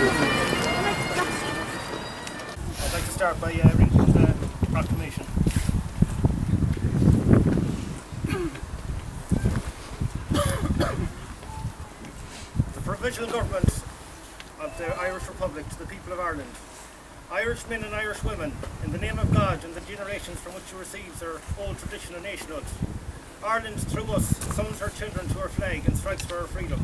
I'd like to start by reading the Proclamation. The Provisional Government of the Irish Republic to the people of Ireland. Irish men and Irish women, in the name of God and the generations from which you received their old tradition of nationhood, Ireland, through us, summons her children to her flag and strikes for her freedom.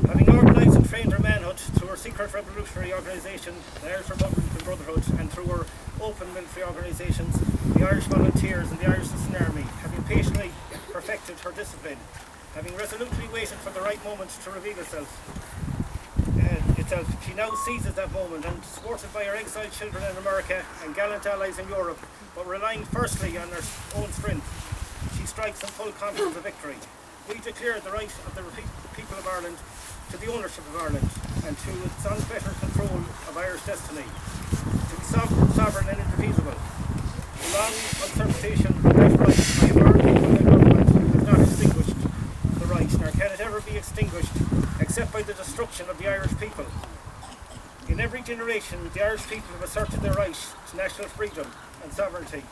Having organised and trained her manhood through her secret revolutionary organisation, the Irish Republican Brotherhood, and through her open military organisations, the Irish Volunteers and the Irish Centenary, having patiently perfected her discipline, having resolutely waited for the right moment to reveal itself, she now seizes that moment and, supported by her exiled children in America and gallant allies in Europe, but relying firstly on her own strength, she strikes in full confidence of victory. We declare the right of the people of Ireland to the ownership of Ireland and to its unfettered control of Irish destiny, to be sovereign and indefeasible. The long usurpation of that right by American government has not extinguished the right, nor can it ever be extinguished except by the destruction of the Irish people. In every generation, the Irish people have asserted their right to national freedom and sovereignty.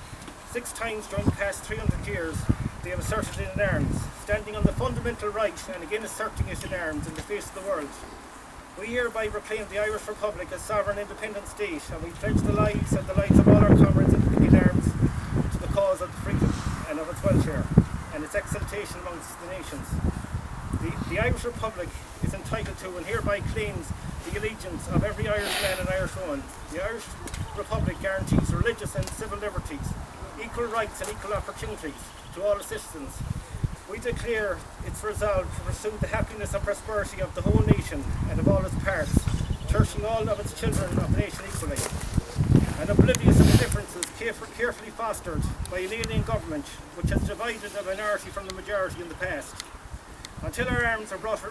6 times during the past 300 years, they have asserted it in arms, standing on the fundamental right and again asserting it in arms in the face of the world. We hereby proclaim the Irish Republic as sovereign independent state, and we pledge the lives and the lives of all our comrades in arms to the cause of freedom and of its welfare and its exaltation amongst the nations. The Irish Republic is entitled to and hereby claims the allegiance of every Irish man and Irish woman. The Irish Republic guarantees religious and civil liberties, equal rights and equal opportunities to all its citizens. We declare its resolve to pursue the happiness and prosperity of the whole nation and of all its parts, cherishing all of its children of the nation equally, and oblivious of the differences carefully fostered by an alien government which has divided a minority from the majority in the past. Until our arms are brought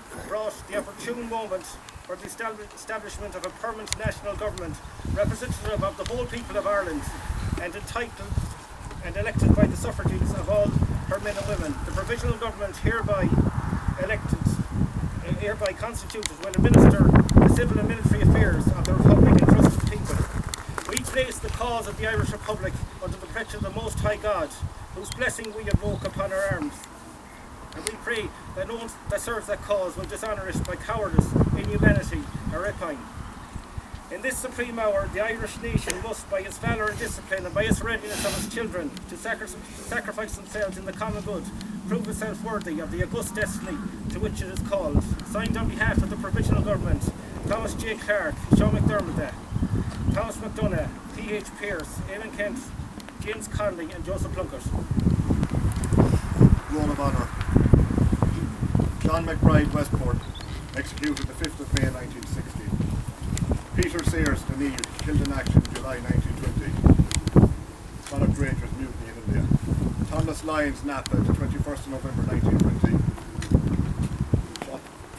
the opportune moment for the establishment of a permanent national government representative of the whole people of Ireland and entitled and elected by the suffrages of all her men and women, the provisional government hereby constituted will administer the civil and military affairs of the Republic and trust the people. We place the cause of the Irish Republic under the protection of the Most High God, whose blessing we invoke upon our arms. And we pray that no one that serves that cause will dishonour it by cowardice, inhumanity, or rapine. In this supreme hour, the Irish nation must, by its valour and discipline, and by its readiness of its children to sacrifice themselves in the common good, prove itself worthy of the august destiny to which it is called. Signed on behalf of the Provisional Government, Thomas J. Clark, Sean McDermott, Thomas McDonough, P.H. Pearce, Eamon Kent, James Connolly, and Joseph Plunkett. Roll of Honour. John McBride, Westport, executed the 5th of May 1960. Peter Sayers, Neil, killed in action July 1920. Connacht Rangers mutiny in India. Thomas Lyons, Napa, the 21st of November 1920.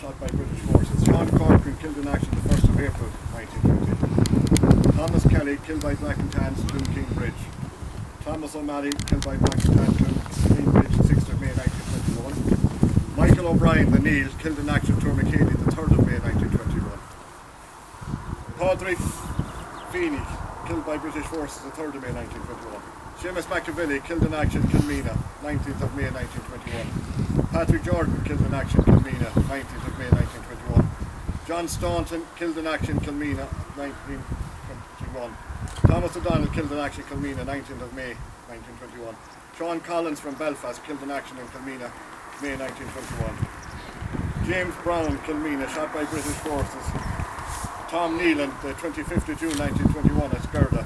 Shot by British forces. Sean Corcoran, killed in action the 1st of April 1920. Thomas Kelly, killed by Black and Tans, Doon King Bridge. Thomas O'Malley, killed by Black and Tans, Doon King Bridge, the 6th of May 1921. Michael O'Brien, the Neil, killed in action Tourmakeady, the 3rd of May 1921. Padraig Feeney, killed by British forces, the 3rd of May 1921. Seamus McAvilly, killed in action Kilmina, 19th of May 1921. Patrick Jordan, killed in action Kilmina, 19th of May 1921. John Staunton, killed in action Kilmina, 1921. Thomas O'Donnell, killed in action Kilmina, 19th of May 1921. Sean Collins from Belfast, killed in action in Kilmina, May 1921. James Brown, Kilmina, shot by British forces. Tom Neelan, the 25th of June 1921 at Skerda.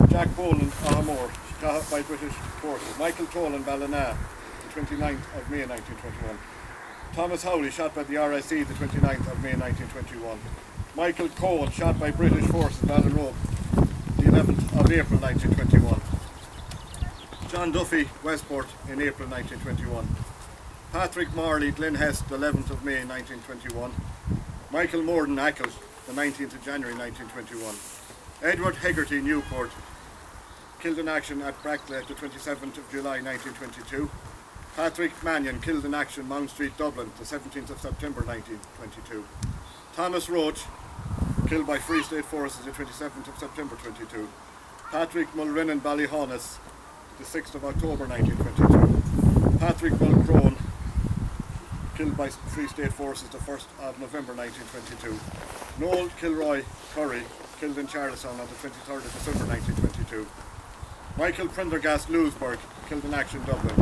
Jack Boland, Ahamore, shot by British forces. Michael Tolan, Ballina, the 29th of May 1921. Thomas Howley, shot by the RSE, the 29th of May 1921. Michael Cohen, shot by British forces, Ballinrobe, the 11th of April 1921. John Duffy, Westport, in April 1921. Patrick Marley, Glenhest, the 11th of May 1921. Michael Morden, Ackles, the 19th of January 1921. Edward Hegarty, Newport, killed in action at Brackleigh, the 27th of July 1922. Patrick Mannion, killed in action Mount Street, Dublin, the 17th of September 1922. Thomas Roach, killed by Free State forces the 27th of September 22. Patrick Mulrennan Ballyhonus, the 6th of October 1922. Patrick Mulcrone, killed by Free State forces the 1st of November 1922. Noel Kilroy Curry, killed in Charlestown on the 23rd of December 1922. Michael Prendergast Lewisburg, killed in action Dublin.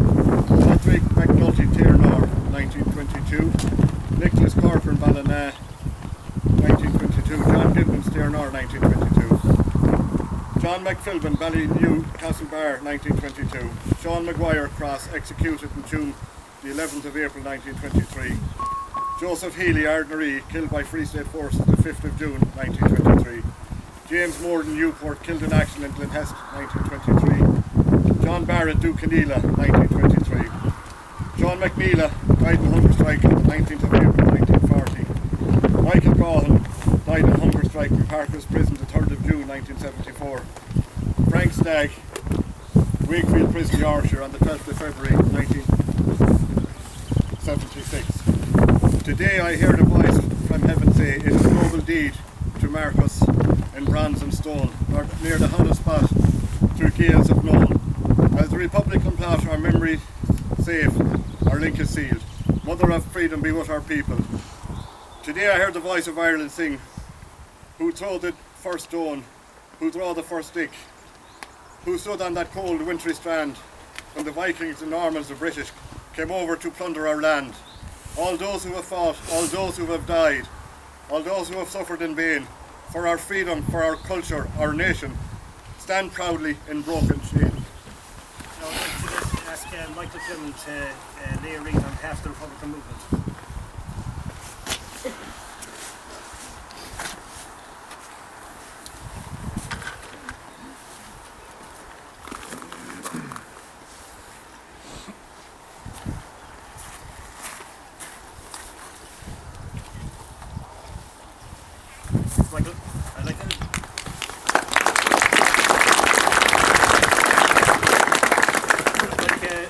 Patrick McNulty Tiernar, 1922. Nicholas Corcoran Ballina, 1922. John Gibbons Tiernar, 1922. John McPhilbin Ballynew Castlebar, 1922. Sean Maguire Cross, executed in June the 11th of April 1923. Joseph Healy Ardnaree, killed by Free State forces the 5th of June 1923. James Morden Newport, killed in action in Glenhest 1923. John Barrett Ducanila 1923. John McNeila died in hunger strike on the 19th of April 1940. Michael Gahan died in hunger strike in Parker's Prison the 3rd of June 1974. Frank Stagg, Wakefield Prison, Yorkshire on the 12th of February 1976. Today I hear the voice from heaven say, it is a noble deed to mark us in bronze and stone, or near the hottest spot through gales of known. As the Republican plot, our memory safe, our link is sealed. Mother of freedom, be with our people. Today I heard the voice of Ireland sing, who threw the first stone, who threw the first stick, who stood on that cold wintry strand when the Vikings, the Normans, the British came over to plunder our land. All those who have fought, all those who have died, all those who have suffered in vain, for our freedom, for our culture, our nation, stand proudly in broken shame. Now I'd like to ask Michael Clement to lay a wreath on behalf of the Republican movement. Michael, I'd like to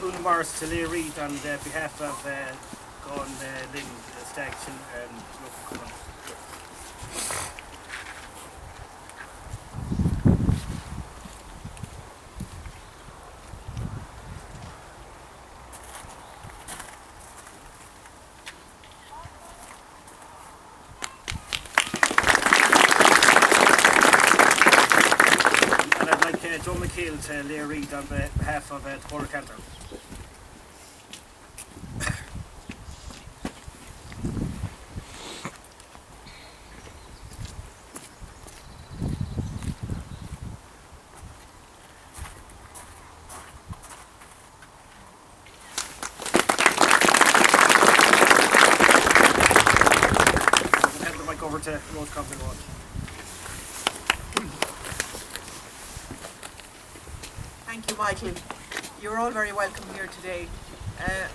Una Morris to lay a wreath on behalf of Gahan Lynn, Stag and local Cumann. Joe McHale to lay a wreath on behalf of the Cllr Cllr. We'll hand the mic over to Rose Conway-Walsh. Thank you, Michael. You're all very welcome here today.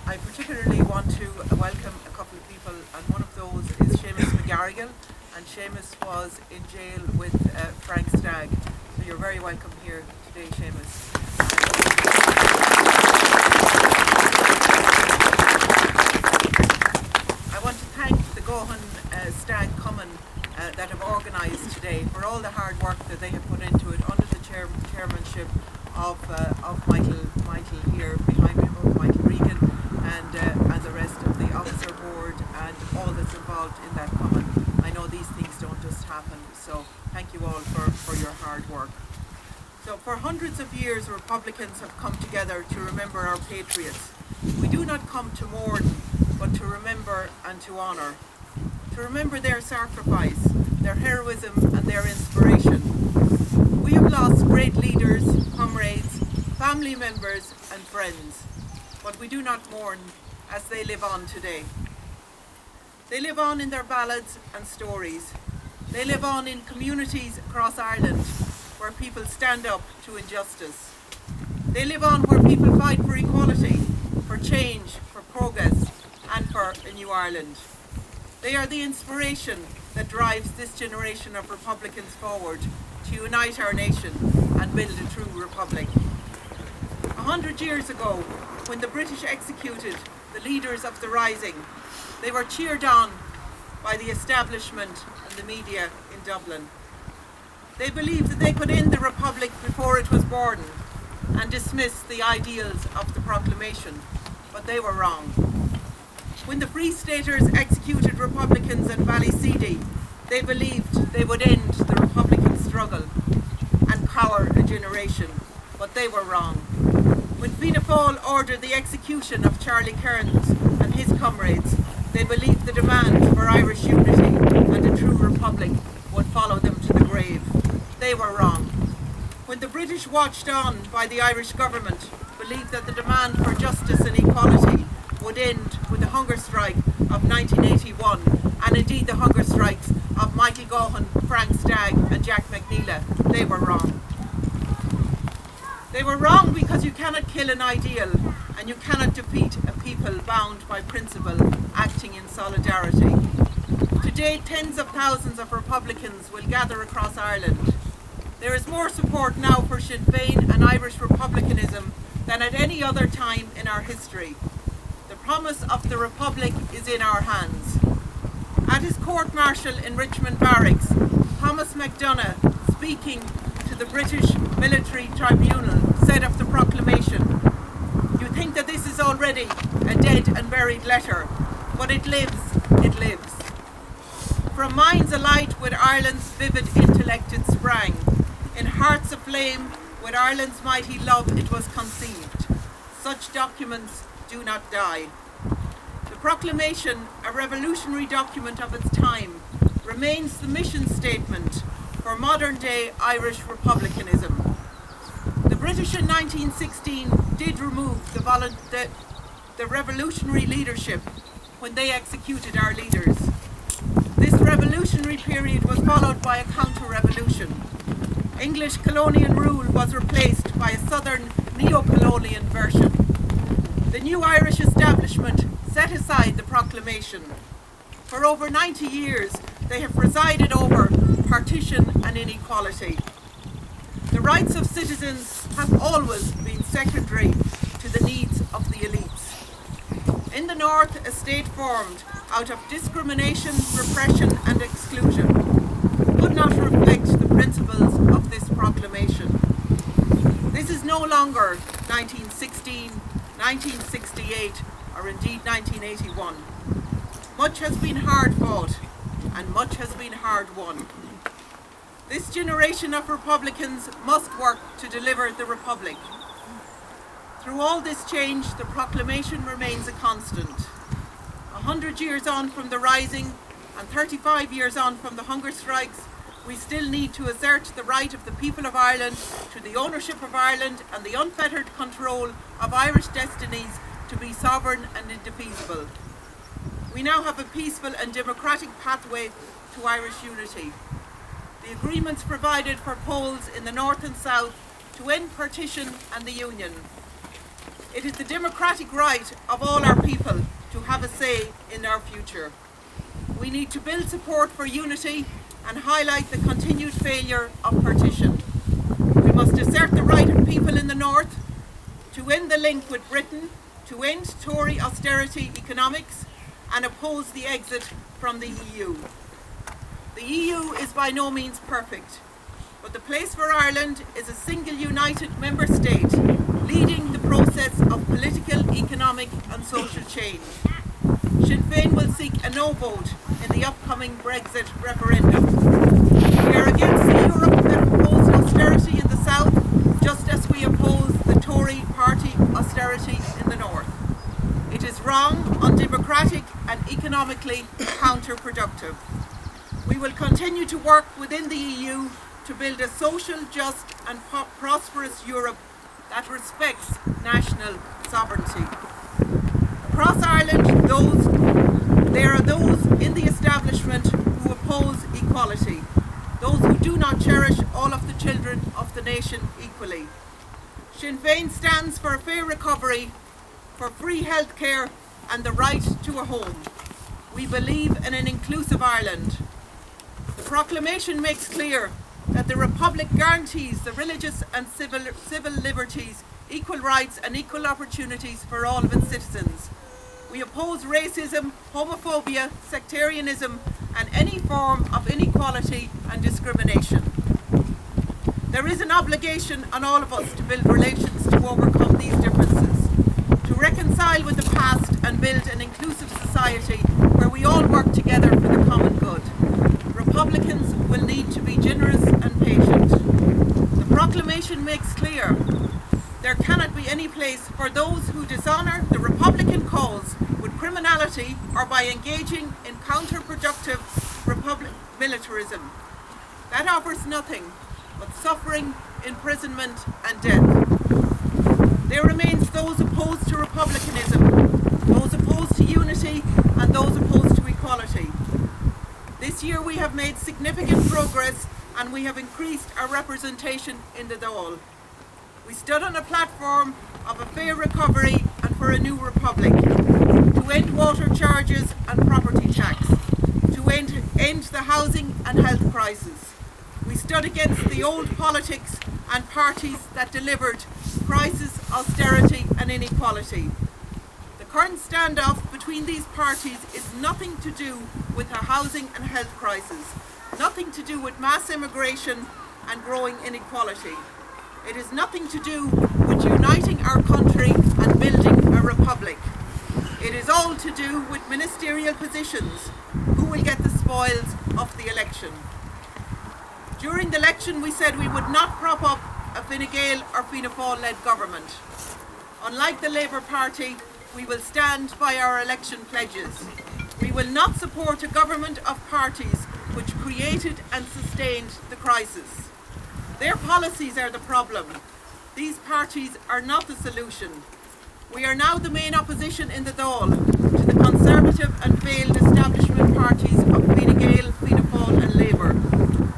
I particularly want to welcome a couple of people, and one of those is Seamus McGarrigan, and Seamus was in jail with Frank Stagg. So you're very welcome here today, Seamus. I want to thank the Gahan Stag Cumann that have organised today for all the hard work that they have put into it under the chairmanship of Michael here behind me, Michael Regan, and the rest of the officer board and all that's involved in that Cumann. I know these things don't just happen, so thank you all for your hard work. So for hundreds of years, Republicans have come together to remember our patriots. We do not come to mourn, but to remember and to honour. To remember their sacrifice, their heroism and their inspiration. We have lost great leaders, comrades, family members and friends, but we do not mourn as they live on today. They live on in their ballads and stories. They live on in communities across Ireland where people stand up to injustice. They live on where people fight for equality, for change, for progress and for a new Ireland. They are the inspiration that drives this generation of Republicans forward to unite our nation and build a true republic. 100 years ago, when the British executed the leaders of the Rising, they were cheered on by the establishment and the media in Dublin. They believed that they could end the Republic before it was born and dismiss the ideals of the Proclamation, but they were wrong. When the Free Staters executed Republicans in Ballyseedy, they believed they would end the Republican struggle and cower a generation, but they were wrong. When Fianna Fáil ordered the execution of Charlie Kearns and his comrades, they believed the demands for Irish unity and a true republic would follow them to the grave. They were wrong. When the British, watched on by the Irish government, believed that the demand for justice and equality would end with the hunger strike of 1981, and indeed the hunger strikes of Michael Gohan, Frank Stagg and Jack McNeila, they were wrong. They were wrong because you cannot kill an ideal and you cannot defeat a people bound by principle, acting in solidarity. Today, tens of thousands of Republicans will gather across Ireland. There is more support now for Sinn Fein and Irish republicanism than at any other time in our history. The promise of the Republic is in our hands. At his court-martial in Richmond Barracks, Thomas MacDonagh, speaking to the British Military Tribunal, said of the Proclamation, "You think that this is already a dead and buried letter, but it lives, it lives. From minds alight with Ireland's vivid intellect it sprang. In hearts aflame with Ireland's mighty love it was conceived. Such documents do not die." The Proclamation, a revolutionary document of its time, remains the mission statement for modern-day Irish republicanism. The British in 1916 did remove the revolutionary leadership when they executed our leaders. This revolutionary period was followed by a counter-revolution. English colonial rule was replaced by a southern neo-colonial version. The new Irish establishment set aside the Proclamation. For over 90 years, they have presided over partition and inequality. The rights of citizens have always been secondary to the needs of the elites. In the North, a state formed out of discrimination, repression and exclusion would not reflect the principles of this Proclamation. This is no longer 1916, 1968 or indeed 1981. Much has been hard fought and much has been hard won. This generation of Republicans must work to deliver the Republic. Through all this change, the Proclamation remains a constant. 100 years on from the Rising and 35 years on from the hunger strikes, we still need to assert the right of the people of Ireland to the ownership of Ireland and the unfettered control of Irish destinies to be sovereign and indefeasible. We now have a peaceful and democratic pathway to Irish unity. The agreements provided for Poles in the North and South to end partition and the Union. It is the democratic right of all our people to have a say in our future. We need to build support for unity and highlight the continued failure of partition. We must assert the right of people in the North to end the link with Britain, to end Tory austerity economics and oppose the exit from the EU. The EU is by no means perfect, but the place for Ireland is a single united member state leading the process of political, economic and social change. Sinn Féin will seek a no vote in the upcoming Brexit referendum. We are against the Europe that opposed austerity in the South, just as we oppose the Tory party austerity in the North. It is wrong, undemocratic and economically counterproductive. We will continue to work within the EU to build a social, just and prosperous Europe that respects national sovereignty. Across Ireland, there are those in the establishment who oppose equality, those who do not cherish all of the children of the nation equally. Sinn Féin stands for a fair recovery, for free healthcare and the right to a home. We believe in an inclusive Ireland. The Proclamation makes clear that the Republic guarantees the religious and civil liberties, equal rights and equal opportunities for all of its citizens. We oppose racism, homophobia, sectarianism, and any form of inequality and discrimination. There is an obligation on all of us to build relations to overcome these differences, to reconcile with the past and build an inclusive society where we all work together for the common good. Republicans will need to be generous and patient. The proclamation makes clear there cannot be any place for those who dishonour the Republican cause with criminality or by engaging in counterproductive militarism. That offers nothing but suffering, imprisonment and death. There remains those opposed to republicanism, those opposed to unity and those opposed to equality. This year we have made significant progress and we have increased our representation in the Dáil. We stood on a platform of a fair recovery and for a new republic, to end water charges and property tax, to end the housing and health crisis. We stood against the old politics and parties that delivered crisis, austerity and inequality. The current standoff between these parties is nothing to do with a housing and health crisis, nothing to do with mass immigration and growing inequality. It has nothing to do with uniting our country and building a republic. It is all to do with ministerial positions, who will get the spoils of the election. During the election we said we would not prop up a Fine Gael or Fianna Fáil-led government. Unlike the Labour Party, we will stand by our election pledges. We will not support a government of parties which created and sustained the crisis. Their policies are the problem. These parties are not the solution. We are now the main opposition in the Dáil to the Conservative and failed establishment parties of Fine Gael, Fianna Fáil and Labour.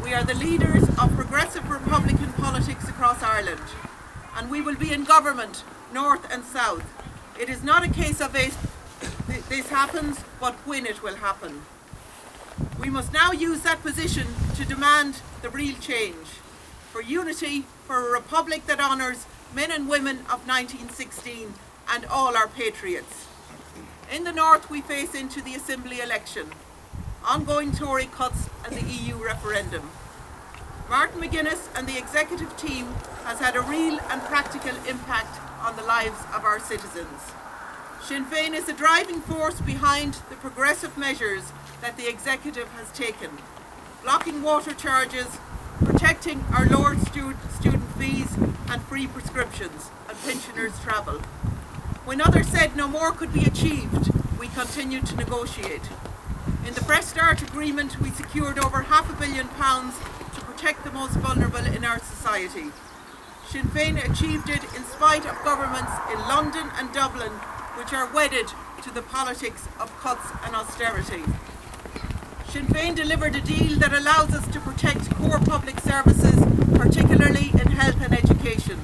We are the leaders of progressive Republican politics across Ireland, and we will be in government, north and south. It is not a case of this happens, but when it will happen. We must now use that position to demand the real change, for unity, for a republic that honours men and women of 1916 and all our patriots. In the north we face into the Assembly election, ongoing Tory cuts and the EU referendum. Martin McGuinness and the executive team has had a real and practical impact on the lives of our citizens. Sinn Féin is the driving force behind the progressive measures that the executive has taken, blocking water charges, protecting our lowered student fees and free prescriptions and pensioners' travel. When others said no more could be achieved, we continued to negotiate. In the Fresh Start agreement we secured over £500 million to protect the most vulnerable in our society. Sinn Féin achieved it in spite of governments in London and Dublin which are wedded to the politics of cuts and austerity. Sinn Féin delivered a deal that allows us to protect core public services, particularly in health and education.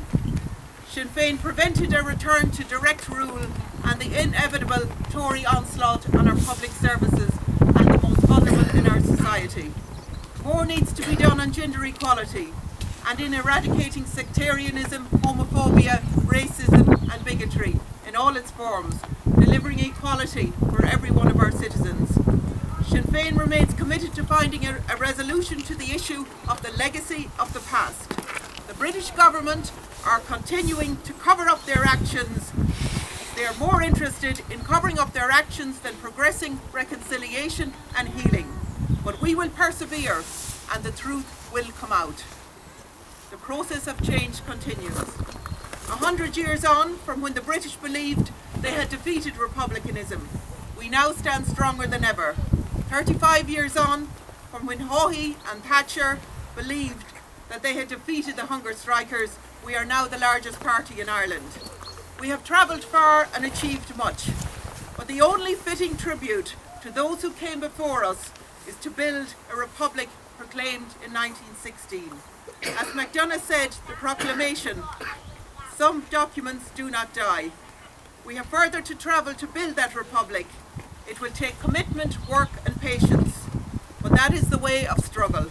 Sinn Féin prevented a return to direct rule and the inevitable Tory onslaught on our public services and the most vulnerable in our society. More needs to be done on gender equality and in eradicating sectarianism, homophobia, racism and bigotry in all its forms, delivering equality for every one of our citizens. Sinn Féin remains committed to finding a resolution to the issue of the legacy of the past. The British government are continuing to cover up their actions. They are more interested in covering up their actions than progressing reconciliation and healing. But we will persevere and the truth will come out. The process of change continues. 100 years on from when the British believed they had defeated republicanism, we now stand stronger than ever. 35 years on from when Haughey and Thatcher believed that they had defeated the hunger strikers, we are now the largest party in Ireland. We have travelled far and achieved much, but the only fitting tribute to those who came before us is to build a republic proclaimed in 1916. As MacDonagh said, the proclamation, some documents do not die. We have further to travel to build that republic. It will take commitment, work and patience, but that is the way of struggle.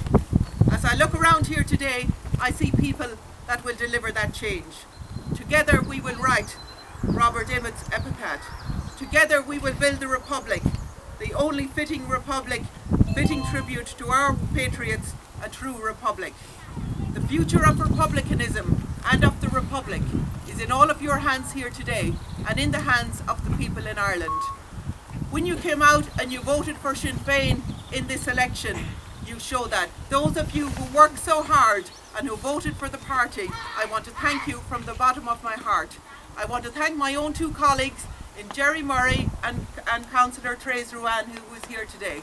As I look around here today, I see people that will deliver that change. Together we will write Robert Emmet's epitaph. Together we will build the republic, the only fitting republic, fitting tribute to our patriots, a true republic. The future of republicanism and of the republic is in all of your hands here today and in the hands of the people in Ireland. When you came out and you voted for Sinn Fein in this election, you show that. Those of you who worked so hard and who voted for the party, I want to thank you from the bottom of my heart. I want to thank my own two colleagues in Jerry Murray and Councillor Therese Ruan, who is here today.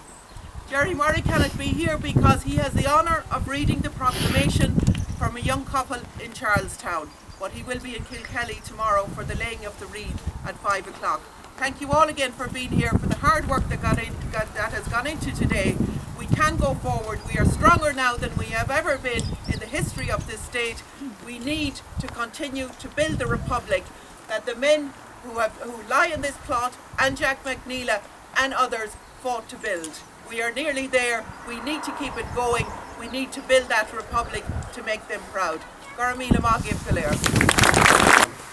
Jerry Murray cannot be here because he has the honour of reading the proclamation from a young couple in Charlestown, but he will be in Kilkelly tomorrow for the laying of the wreath at 5 o'clock. Thank you all again for being here, for the hard work that has gone into today. We can go forward. We are stronger now than we have ever been in the history of this state. We need to continue to build the republic that the men who lie in this plot, and Jack McNeela and others, fought to build. We are nearly there. We need to keep it going. We need to build that republic to make them proud. Garamila Magib Cllr.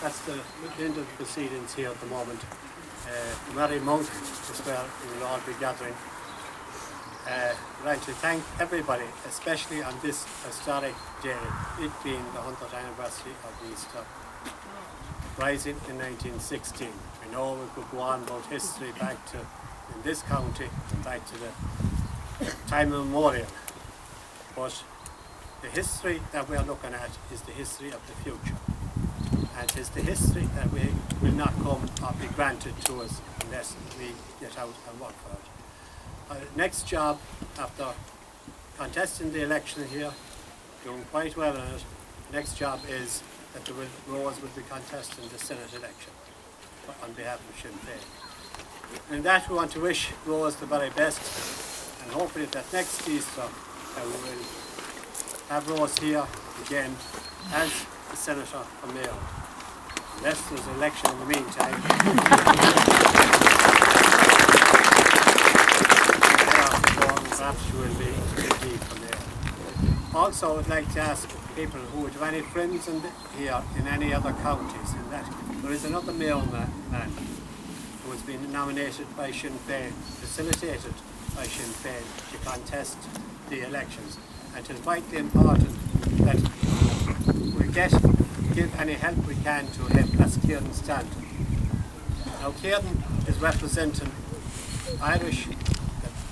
That's the end of the proceedings here at the moment. Mary Monk as well, we will all be gathering. I'd like to thank everybody, especially on this historic day, it being the 100th anniversary of the Easter Rising in 1916. We know we could go on about history back to, in this county, back to the time immemorial. But the history that we are looking at is the history of the future. And it is the history that we will not come or be granted to us unless we get out and work for it. Our next job, after contesting the election here, doing quite well in it, next job is that Rose will be contesting the Senate election on behalf of Sinn Féin. In that we want to wish Rose the very best, and hopefully that next Easter we will have Rose here again as the Senator for Mayo. Unless there's an election in the meantime. Perhaps she will be indeed for Mayo. Also, I would like to ask people who would have any friends here in any other counties, in that there is another Mayo man who has been nominated by Sinn Féin, facilitated by Sinn Féin to contest the elections. And it is vitally important that we give any help we can to him. That's Kieran Stanton. Now Kieran is representing Irish,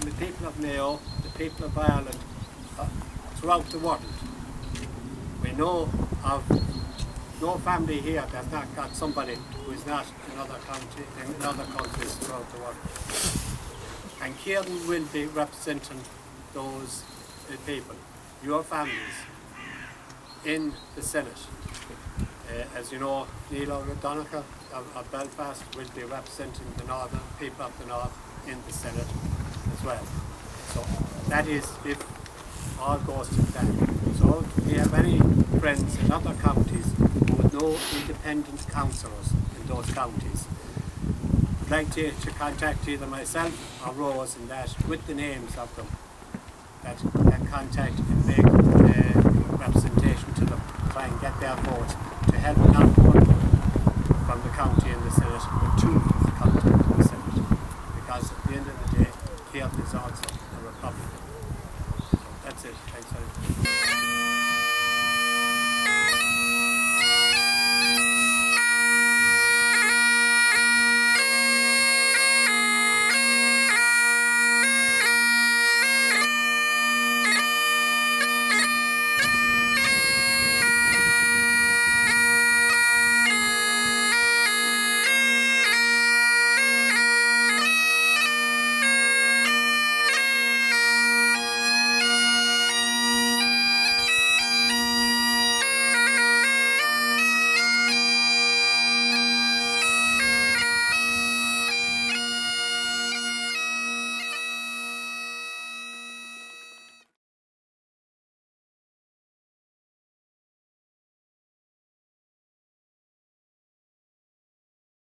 the people of Mayo, the people of Ireland throughout the world. We know of no family here that's not got somebody who is not in other countries throughout the world. And Kieran will be representing those people, your families, in the Senate. As you know, Neil O'Donoghue of Belfast will be representing the northern people of the north in the Senate as well. So that is if all goes to plan. So if we have any friends in other counties who would know independent councillors in those counties, I'd like to contact either myself or Rose in that with the names of them that can contact and make representation to them, try and get their vote to help not one from the county in the Senate, but two from the county in the Senate. Because at the end of the day, here is also a republic. That's it. Thanks very much.